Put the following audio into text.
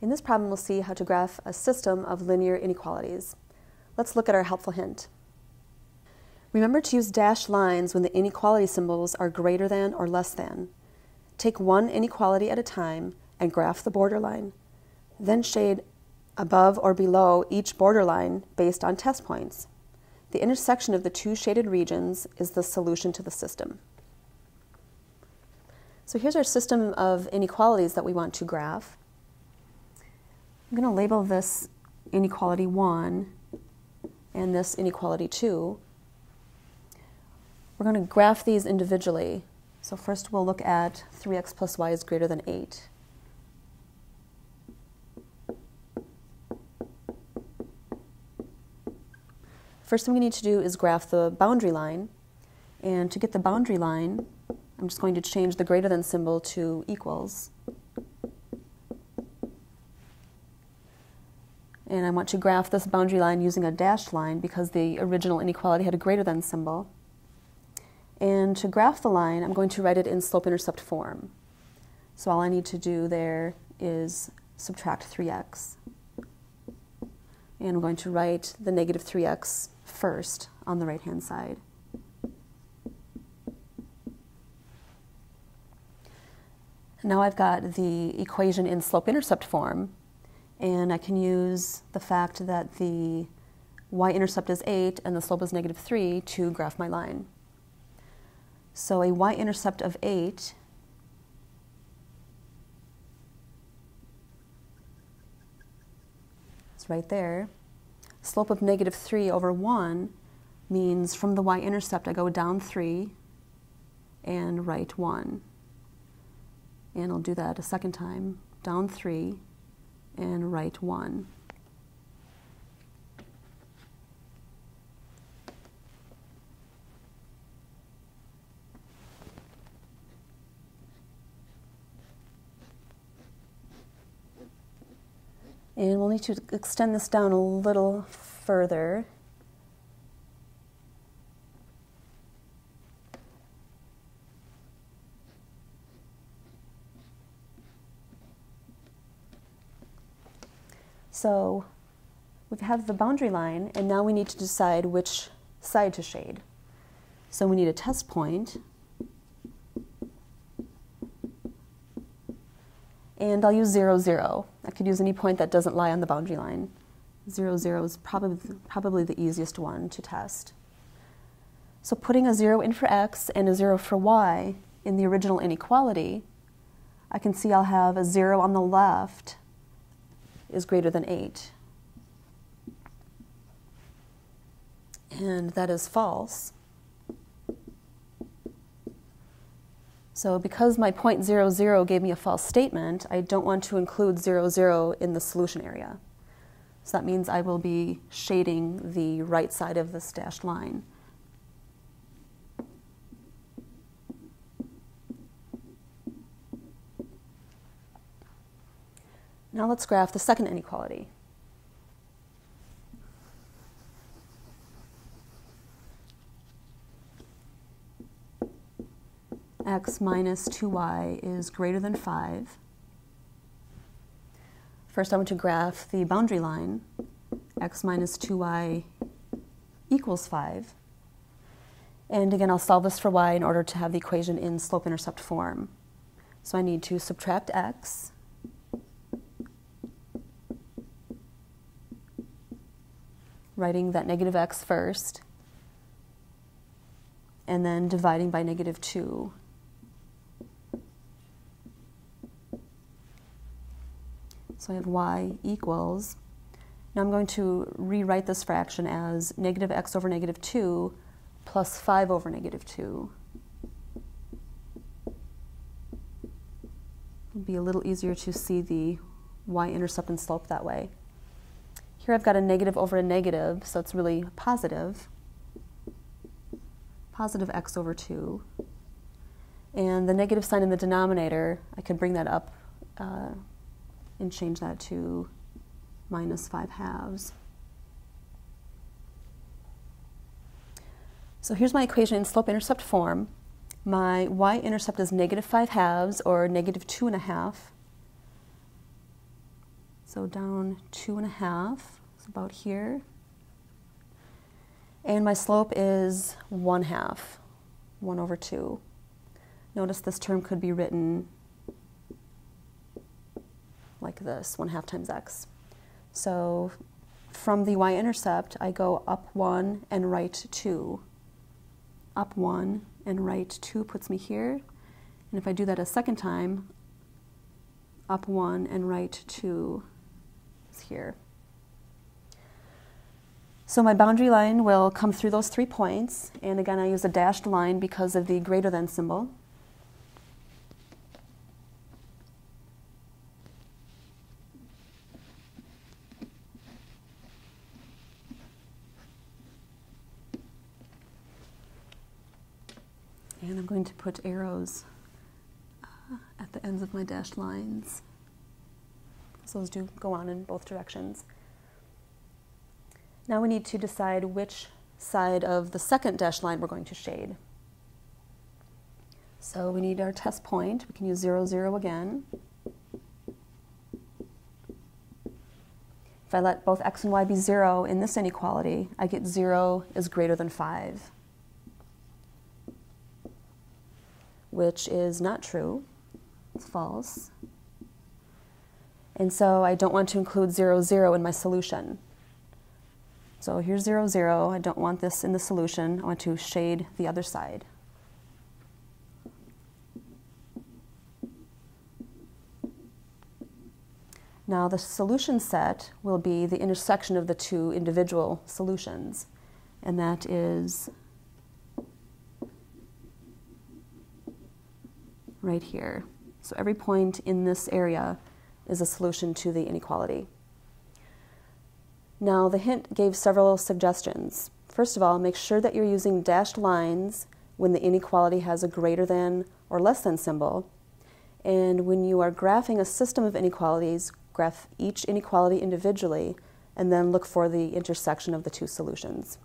In this problem, we'll see how to graph a system of linear inequalities. Let's look at our helpful hint. Remember to use dashed lines when the inequality symbols are greater than or less than. Take one inequality at a time and graph the borderline. Then shade above or below each borderline based on test points. The intersection of the two shaded regions is the solution to the system. So here's our system of inequalities that we want to graph. I'm going to label this inequality 1 and this inequality 2. We're going to graph these individually. So first we'll look at 3x plus y is greater than 8. First thing we need to do is graph the boundary line. And to get the boundary line, I'm just going to change the greater than symbol to equals. And I want to graph this boundary line using a dashed line because the original inequality had a greater than symbol. And to graph the line, I'm going to write it in slope-intercept form. So all I need to do there is subtract 3x. And I'm going to write the negative 3x first on the right-hand side. Now I've got the equation in slope-intercept form, and I can use the fact that the y-intercept is 8 and the slope is negative 3 to graph my line. So a y-intercept of 8 is right there. Slope of negative 3 over 1 means from the y-intercept I go down 3 and write 1. And I'll do that a second time, down 3 and write 1. And we'll need to extend this down a little further. So we have the boundary line, and now we need to decide which side to shade. So we need a test point. And I'll use 0, 0. I could use any point that doesn't lie on the boundary line. 0, 0 is probably the easiest one to test. So putting a 0 in for x and a 0 for y in the original inequality, I can see I'll have a 0 on the left is greater than 8. And that is false. So because my point 0, 0 gave me a false statement, I don't want to include 0, 0 in the solution area. So that means I will be shading the right side of this dashed line. Now let's graph the second inequality. X minus 2y is greater than 5. First I want to graph the boundary line. X minus 2y equals 5. And again, I'll solve this for y in order to have the equation in slope-intercept form. So I need to subtract x. Writing that negative x first, and then dividing by negative 2. So I have y equals, now I'm going to rewrite this fraction as negative x over negative 2 plus 5 over negative 2. It'll be a little easier to see the y-intercept and slope that way. Here I've got a negative over a negative, so it's really positive. Positive x over 2. And the negative sign in the denominator, I could bring that up and change that to minus 5/2. So here's my equation in slope-intercept form. My y-intercept is negative 5/2 or negative 2.5. So down 2.5, it's about here. And my slope is 1/2, 1/2. Notice this term could be written like this, 1/2 times x. So from the y-intercept, I go up 1 and right 2. Up 1 and right 2 puts me here. And if I do that a second time, up 1 and right 2 is here. So my boundary line will come through those 3 points. And again, I use a dashed line because of the greater than symbol. And I'm going to put arrows at the ends of my dashed lines. So those do go on in both directions. Now we need to decide which side of the second dashed line we're going to shade. So we need our test point. We can use 0, 0 again. If I let both x and y be 0 in this inequality, I get 0 is greater than 5. Which is not true. It's false. And so I don't want to include 0, 0 in my solution. So here's 0, 0. I don't want this in the solution. I want to shade the other side. Now the solution set will be the intersection of the 2 individual solutions. And that is right here. So every point in this area is a solution to the inequality. Now the hint gave several suggestions. First of all, make sure that you're using dashed lines when the inequality has a greater than or less than symbol. And when you are graphing a system of inequalities, graph each inequality individually and then look for the intersection of the 2 solutions.